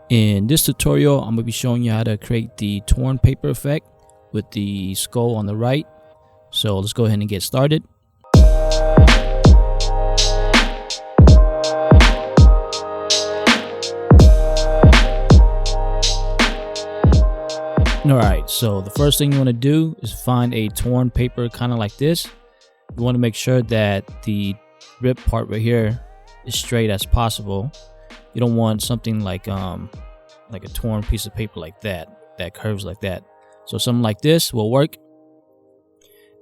In this tutorial, I'm going to be showing you how to create the torn paper effect with the skull on the right. So let's go ahead and get started. Alright, so the first thing you want to do is find a torn paper kind of like this. You want to make sure that the rip part right here is straight as possible. You don't want something like a torn piece of paper like that curves like that. So something like this will work.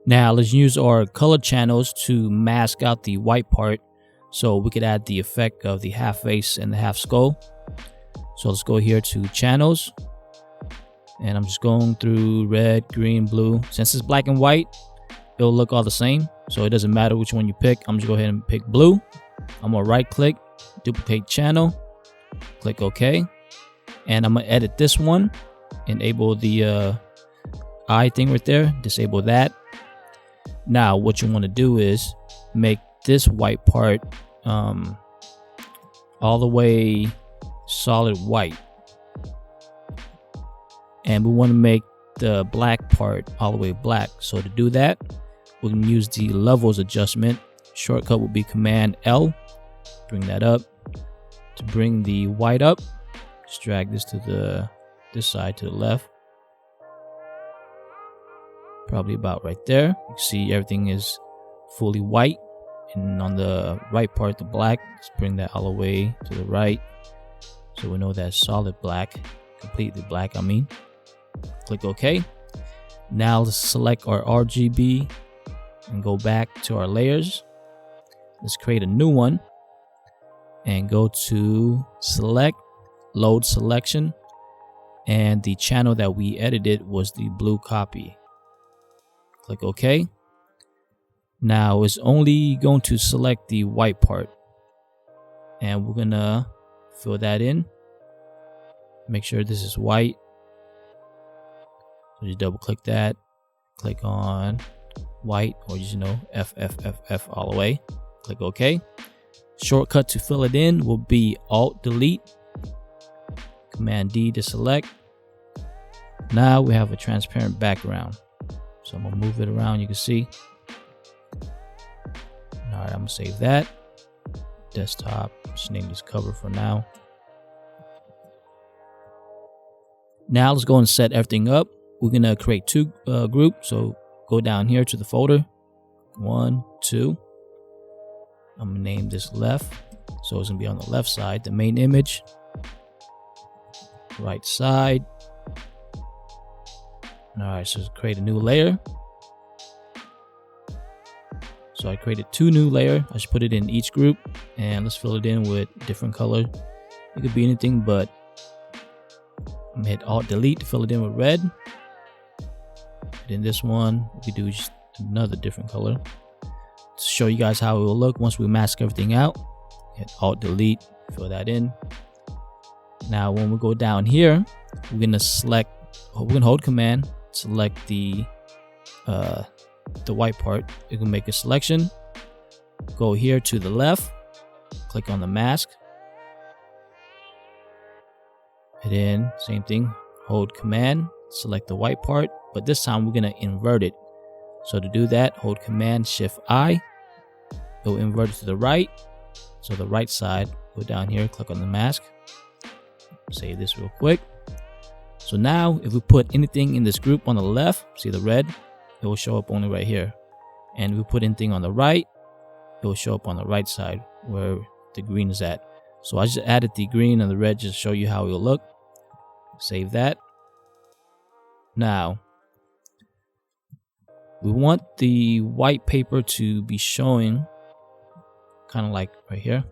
Now let's use our color channels to mask out the white part so we could add the effect of the half face and the half skull. So let's go here to channels, and I'm just going through red, green, blue. Since it's black and white, it'll look all the same, so it doesn't matter which one you pick. I'm just go ahead and pick blue. I'm gonna right click, duplicate channel, click OK, and I'm gonna edit this one, enable the eye thing right there, disable that. Now what you want to do is make this white part all the way solid white, and we want to make the black part all the way black. So to do that, we can use the levels adjustment. Shortcut will be Command L. Bring that up. To bring the white up, just drag this to this side to the left, probably about right there. You can see everything is fully white, and on the right part, the black, let's bring that all the way to the right, so we know that's solid black, completely black. I mean, click OK. Now let's select our RGB and go back to our layers. Let's create a new one and go to select, load selection, and the channel that we edited was the blue copy. Click OK. Now it's only going to select the white part, and we're gonna fill that in. Make sure this is white. So just double click that, click on white, or just F all the way. Click OK. Shortcut to fill it in will be Alt Delete, Command D to select. Now we have a transparent background, so I'm gonna move it around. You can see. All right, I'm gonna save that. Desktop. Just name this cover for now. Now let's go and set everything up. We're gonna create two groups. So go down here to the folder. 1, 2. I'm gonna name this left, so it's gonna be on the left side, the main image. Right side. All right, so let's create a new layer. So I created 2 new layers. I should put it in each group, and let's fill it in with different color. It could be anything, but I'm gonna hit Alt Delete to fill it in with red. And then this one, we could do just another different color. To show you guys how it will look once we mask everything out, hit Alt Delete, fill that in. Now when we go down here, we're gonna hold Command, select the white part. You can make a selection, go here to the left, click on the mask, and then same thing, hold Command, select the white part, but this time we're gonna invert it. So to do that, hold Command Shift I. It will invert it to the right. So the right side, go down here, click on the mask. Save this real quick. So now if we put anything in this group on the left, see the red, it will show up only right here. And if we put anything on the right, it will show up on the right side where the green is at. So I just added the green and the red just to show you how it will look. Save that. Now we want the white paper to be showing kind of like right here.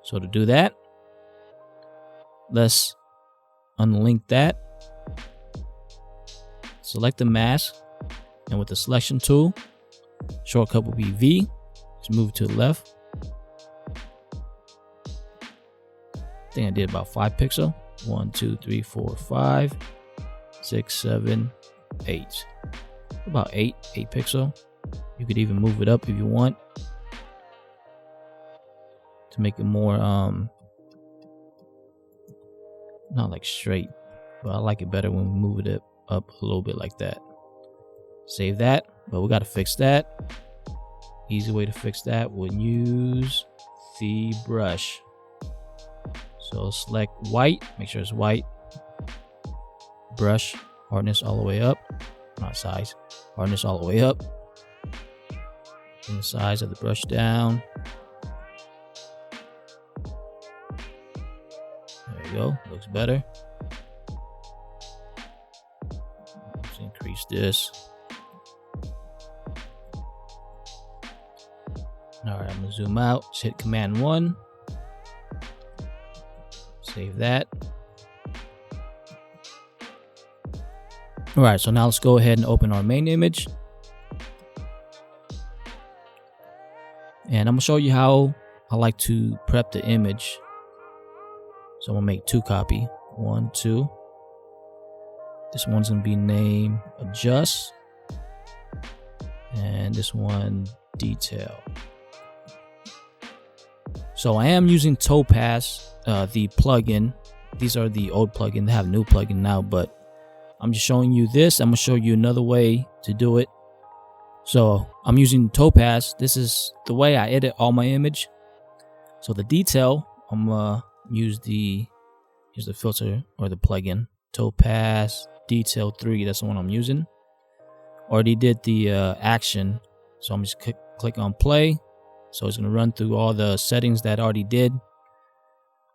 So to do that, let's unlink that. Select the mask, and with the selection tool, shortcut will be V. Just move it to the left. I think I did about 5 pixels. 1, 2, 3, 4, 5, 6, 7, 8. About 8 pixels. You could even move it up if you want to make it more not like straight, but I like it better when we move it up a little bit like that. Save that, but we got to fix that. Easy way to fix that would use the brush. So select white, make sure it's white. Brush, hardness all the way up, not size, hardness all the way up. Bring the size of the brush down. There you go, looks better. Let's increase this. Alright, I'm gonna zoom out, just hit Command 1. Save that. Alright, so now let's go ahead and open our main image. And I'm gonna show you how I like to prep the image. So I'm gonna make 2 copies. 1, 2. This one's gonna be named Adjust. And this one, Detail. So I am using Topaz, the plugin. These are the old plugin. They have a new plugin now, but I'm just showing you this. I'm gonna show you another way to do it. So I'm using Topaz. This is the way I edit all my image. So the detail, I'm gonna use here's the filter or the plugin. Topaz Detail 3, that's the one I'm using. Already did the action. So I'm just click on play. So it's going to run through all the settings that I already did.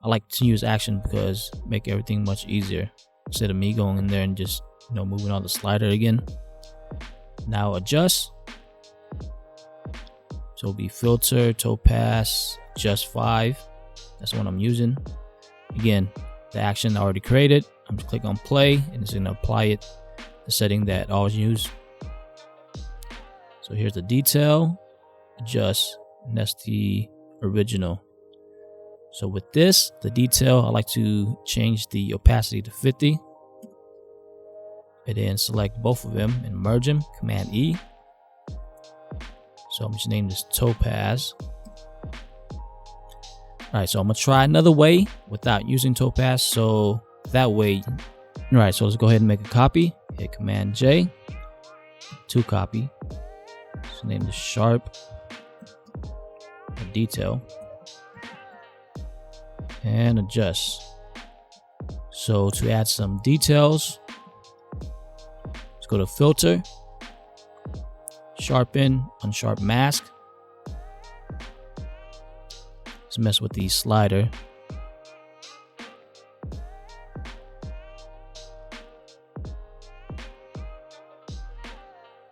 I like to use action because make everything much easier instead of me going in there and just moving on the slider again. Now adjust. So it'll be filter, Topaz, Adjust 5. That's the one I'm using. Again, the action I already created. I'm just click on play and it's going to apply it, the setting that I always use. So here's the detail, adjust. And that's the original. So with this, the detail, I like to change the opacity to 50. And then select both of them and merge them, Command E. So I'm just name this Topaz. Alright, so I'm gonna try another way without using Topaz. So that way, alright, so let's go ahead and make a copy. Hit Command J, 2 copy. So name this Sharp. Detail and adjust. So to add some details, let's go to filter, sharpen, unsharp mask. Let's mess with the slider.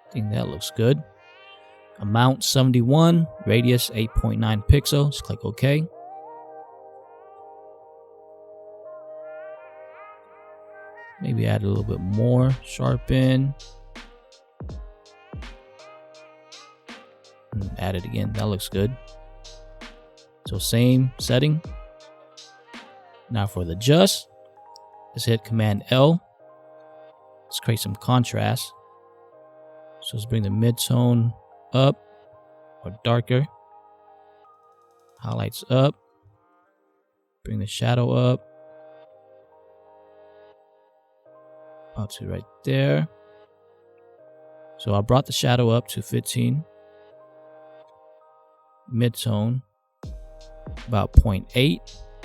I think that looks good. Amount 71, radius 8.9 pixels. Just click OK. Maybe add a little bit more. Sharpen. And add it again. That looks good. So same setting. Now for the adjust, let's hit Command L. Let's create some contrast. So let's bring the mid-tone up or darker. Highlights up. Bring the shadow up. Up to right there. So I brought the shadow up to 15. Mid-tone about 0.8.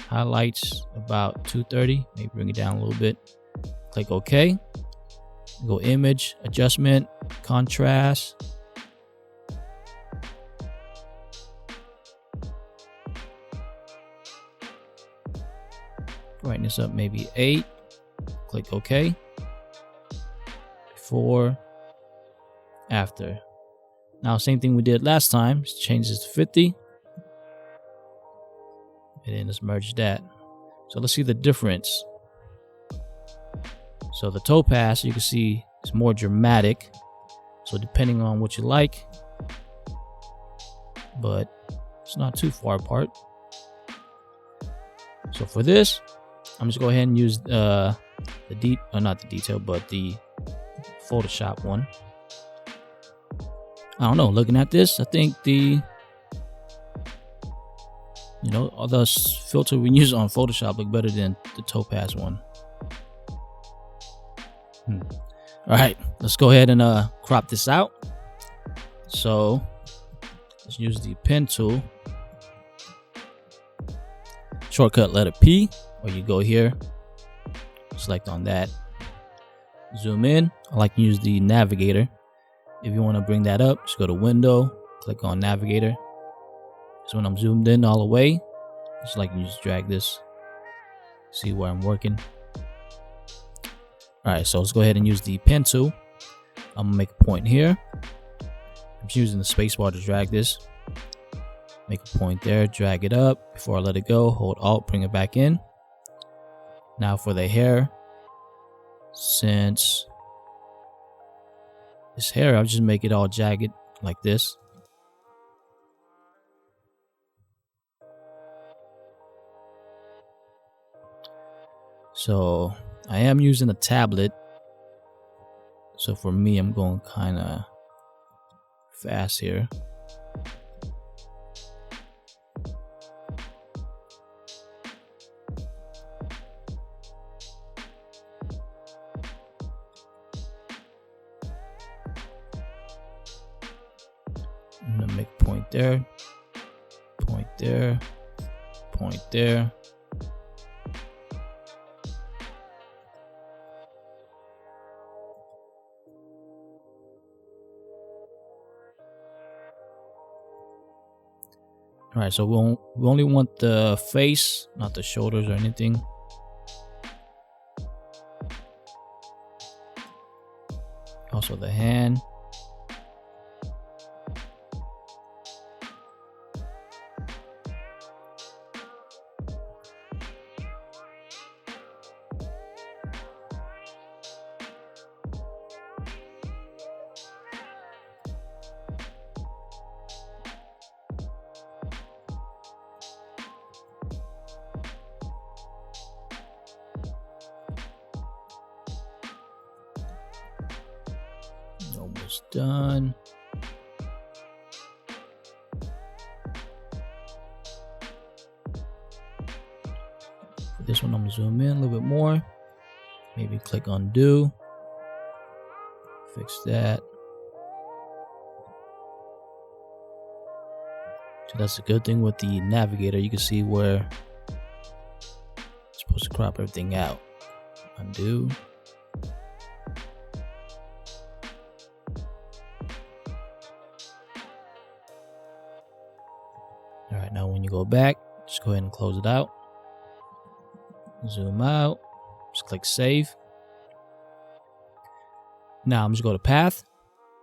Highlights about 230. Maybe bring it down a little bit. Click OK. Go image, adjustment, contrast. Brightness up maybe 8. Click OK. Before, after. Now same thing we did last time. Just change this to 50. And then let's merge that. So let's see the difference. So the Topaz, you can see it's more dramatic. So depending on what you like, but it's not too far apart. So for this, I'm just go ahead and use not the detail, but the Photoshop one. I don't know. Looking at this, I think the You know, all the filter we use on Photoshop look better than the Topaz one. All right, let's go ahead and crop this out. So let's use the pen tool. Shortcut letter P, or you go here, select on that, zoom in. I like to use the navigator. If you want to bring that up, just go to window, click on navigator. So when I'm zoomed in all the way, just like you just drag this, see where I'm working. All right, so let's go ahead and use the pen tool. I'm gonna make a point here. I'm just using the spacebar to drag this. Make a point there, drag it up. Before I let it go, hold Alt, bring it back in. Now for the hair, since this hair, I'll just make it all jagged like this. So I am using a tablet. So for me, I'm going kind of fast here. I'm gonna make a point there, point there, point there. All right, so we only want the face, not the shoulders or anything. Also the hand. Almost done. For this one, I'm gonna zoom in a little bit more. Maybe click undo. Fix that. So that's a good thing with the navigator. You can see where it's supposed to crop everything out. Undo. All right, now when you go back, just go ahead and close it out. Zoom out, just click save. Now I'm just go to path,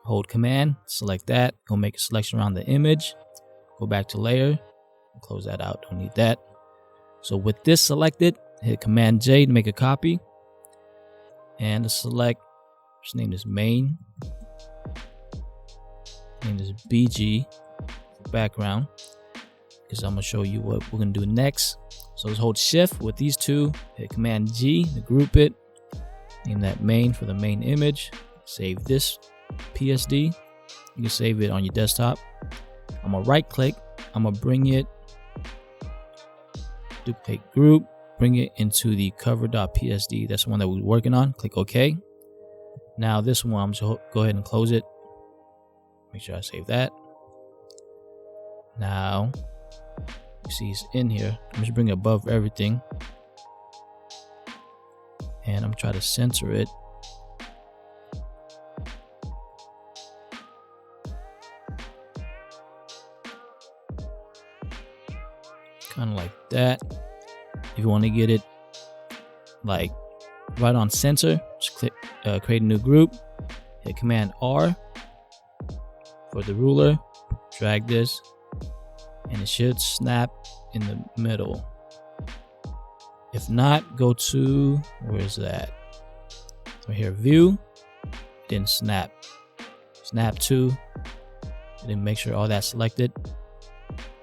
hold command, select that, go make a selection around the image, go back to layer, and close that out, don't need that. So with this selected, hit command J to make a copy, and to select, just name this main, name this BG, background, because I'm going to show you what we're going to do next. So let's hold shift with these two, hit command G to group it, name that main for the main image, save this PSD, you can save it on your desktop. I'm going to right click, I'm going to bring it, duplicate group, bring it into the cover.psd, that's the one that we're working on, click OK. Now this one, I'm just go ahead and close it, make sure I save that. Now, you see it's in here. I'm just bring it above everything. And I'm trying to center it. Kind of like that. If you want to get it like right on center, just click create a new group, hit command R for the ruler, drag this, and it should snap in the middle. If not, go to, where's that? Right here, view, then snap. Snap to, and then make sure all that's selected.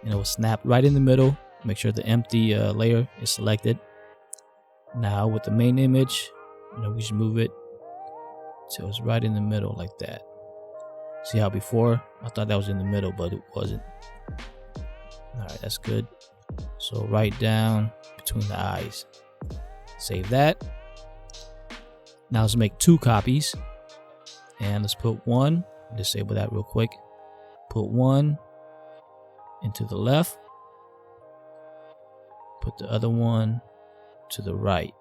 And it will snap right in the middle. Make sure the empty layer is selected. Now with the main image, we should move it so it's right in the middle like that. See how before I thought that was in the middle, but it wasn't. All right, that's good. So right down between the eyes. Save that. Now let's make 2 copies. And let's put one, disable that real quick. Put one into the left. Put the other one to the right.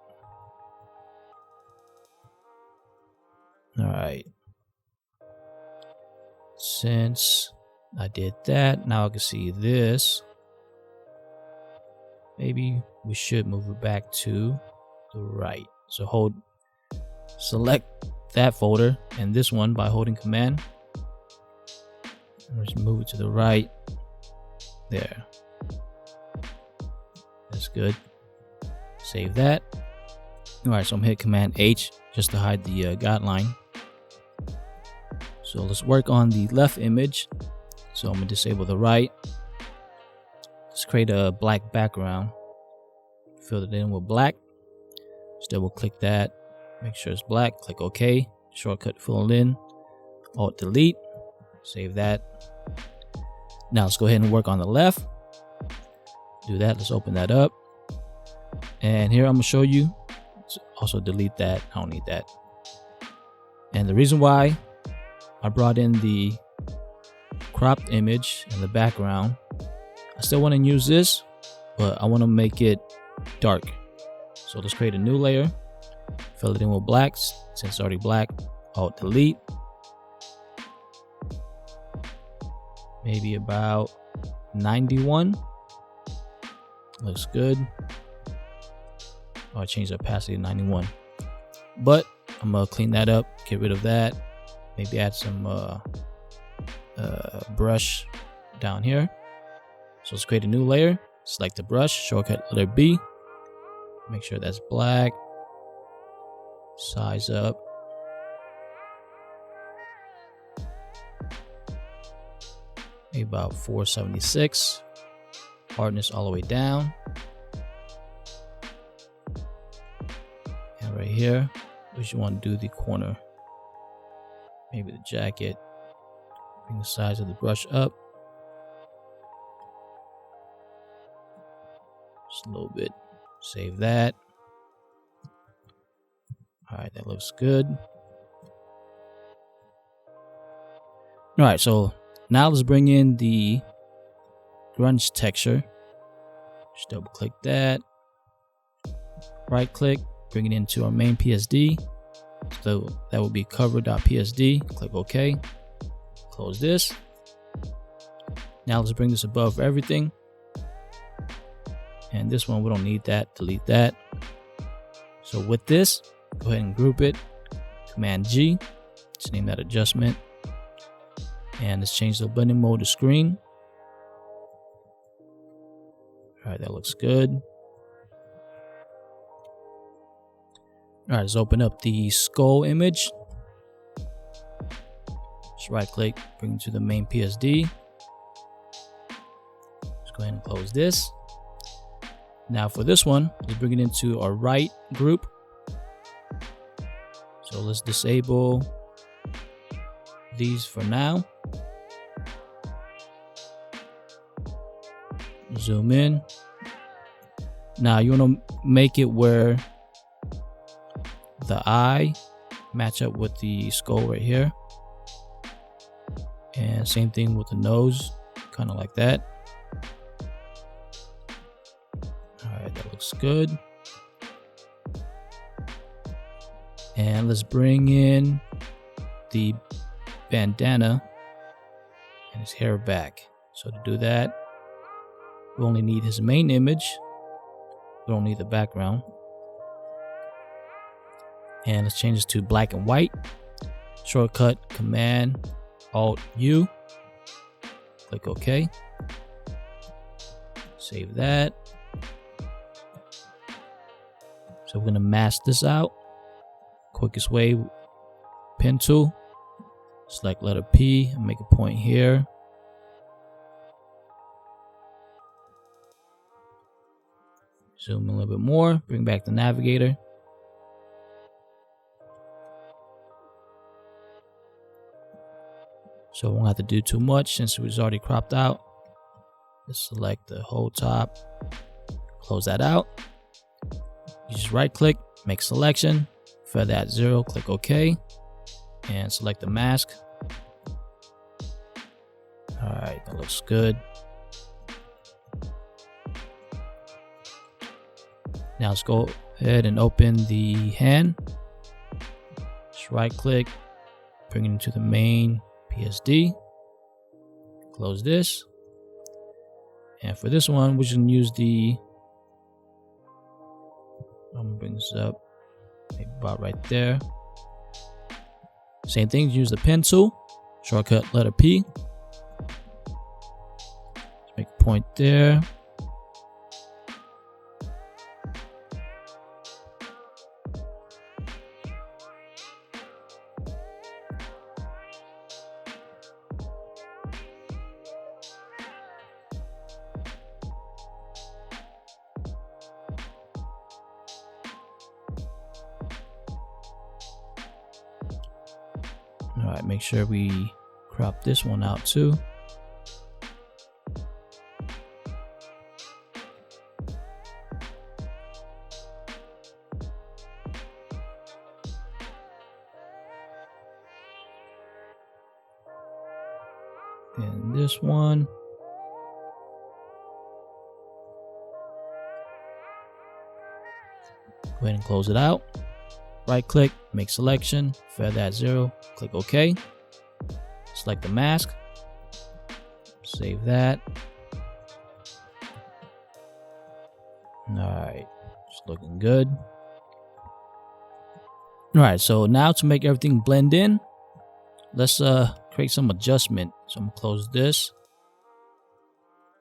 Alright. Since I did that, now I can see this. Maybe we should move it back to the right. So select that folder and this one by holding Command. Let's move it to the right. There. That's good. Save that. Alright, so I'm hit Command H just to hide the guideline. So let's work on the left image. So I'm going to disable the right. Let's create a black background. Fill it in with black. Just double click that. Make sure it's black. Click OK. Shortcut fill it in. Alt delete. Save that. Now let's go ahead and work on the left. Do that. Let's open that up. And here I'm going to show you. Let's also delete that. I don't need that. And the reason why I brought in the cropped image in the background, I still want to use this, but I want to make it dark. So let's create a new layer, fill it in with blacks. Since it's already black, Alt delete. Maybe about 91. Looks good. Oh, I changed the opacity to 91. But I'm gonna clean that up, get rid of that. Maybe add some brush down here. So let's create a new layer. Select the brush, shortcut letter B. Make sure that's black. Size up. Maybe about 476. Hardness all the way down. And right here, we should want to do the corner. Maybe the jacket. Bring the size of the brush up. Just a little bit. Save that. Alright, that looks good. Alright, so now let's bring in the grunge texture. Just double click that. Right click, bring it into our main PSD. So that will be cover.psd. Click OK. Close this. Now let's bring this above everything. And this one, we don't need that. Delete that. So with this, go ahead and group it. Command G. Let's name that adjustment. And let's change the blending mode to screen. All right, that looks good. All right, let's open up the skull image. Just right click, bring it to the main PSD. Let's go ahead and close this. Now for this one, let's bring it into our right group. So let's disable these for now. Zoom in. Now you want to make it where the eye match up with the skull right here. And same thing with the nose, kind of like that. Alright, that looks good. And let's bring in the bandana and his hair back. So to do that, we only need his main image. We don't need the background. And let's change this to black and white. Shortcut Command Alt U. Click OK. Save that. So we're going to mask this out. Quickest way, pen tool. Select letter P and make a point here. Zoom in a little bit more. Bring back the navigator. So we won't have to do too much since it was already cropped out. Let's select the whole top. Close that out. You just right click, make selection, feather at 0, click OK, and select the mask. Alright, that looks good. Now let's go ahead and open the hand. Just right click, bring it into the main PSD. Close this. And for this one, we should use the, I'm gonna bring this up, maybe about right there. Same thing, use the pen tool, shortcut letter P. Let's make a point there. Alright, make sure we crop this one out too. And this one. Go ahead and close it out. Right click, make selection, feather at 0, click OK. Select the mask. Save that. Alright, it's looking good. Alright, so now to make everything blend in, let's create some adjustment. So I'm gonna close this.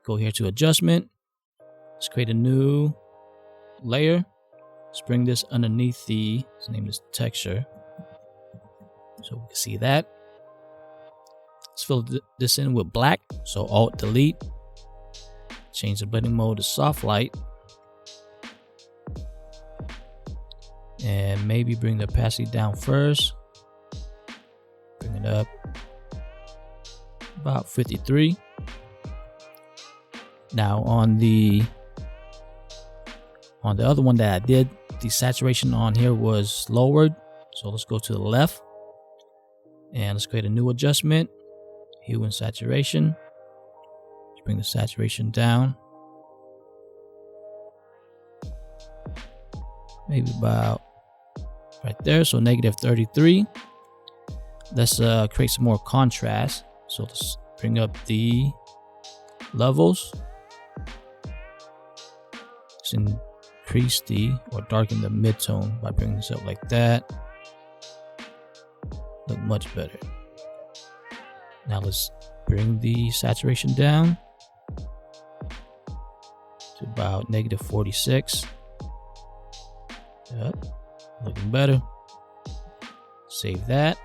Go here to adjustment. Let's create a new layer. Let's bring this underneath the, let's name this texture, so we can see that. Let's fill this in with black, so Alt Delete. Change the blending mode to soft light. And maybe bring the opacity down first. Bring it up about 53. Now on the other one that I did, the saturation on here was lowered, so let's go to the left and let's create a new adjustment, hue and saturation. Let's bring the saturation down maybe about right there, so -33. Let's create some more contrast, so let's bring up the levels. Let's increase the, or darken the midtone by bringing this up like that. Look much better. Now let's bring the saturation down to about -46. Yep, looking better. Save that.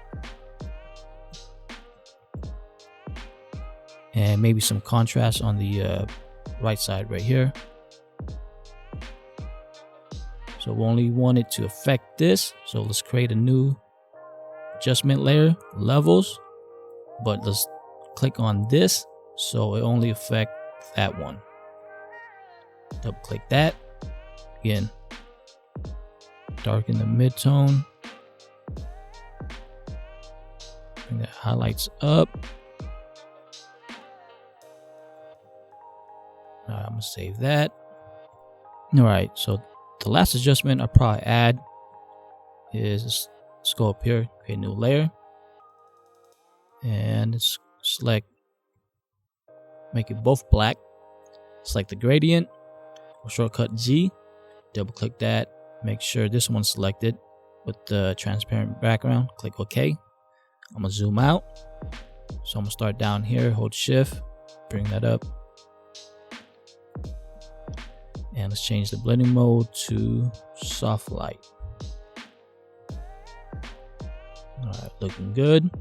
And maybe some contrast on the right side right here. So we only want it to affect this. So let's create a new adjustment layer, levels, but let's click on this so it only affect that one. Double click that. Again, darken the midtone. Bring the highlights up. I'm gonna save that. Alright, so the last adjustment I'll probably add is, let's go up here, create a new layer, and let's select, make it both black. Select the gradient, or shortcut G, double click that, make sure this one's selected with the transparent background, click OK. I'm gonna zoom out, so I'm gonna start down here, hold shift, bring that up. And let's change the blending mode to soft light. Alright, looking good.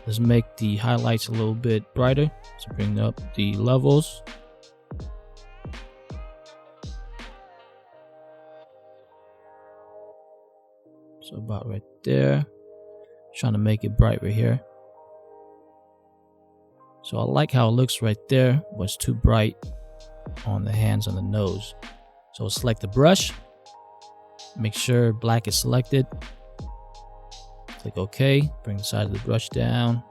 Let's make the highlights a little bit brighter. So bring up the levels. So about right there. Trying to make it bright right here. So I like how it looks right there, but it's too bright on the hands and the nose. So select the brush, make sure black is selected, click OK, bring the size of the brush down.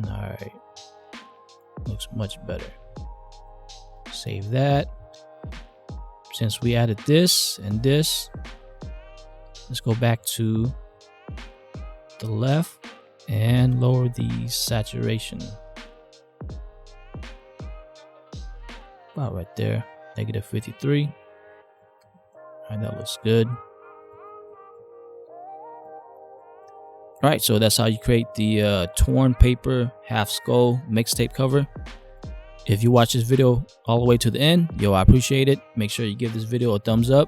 Alright, looks much better. Save that. Since we added this and this, let's go back to the left and lower the saturation. About right there, -53. Alright, that looks good. Alright, so that's how you create the torn paper half skull mixtape cover. If you watch this video all the way to the end, yo, I appreciate it. Make sure you give this video a thumbs up.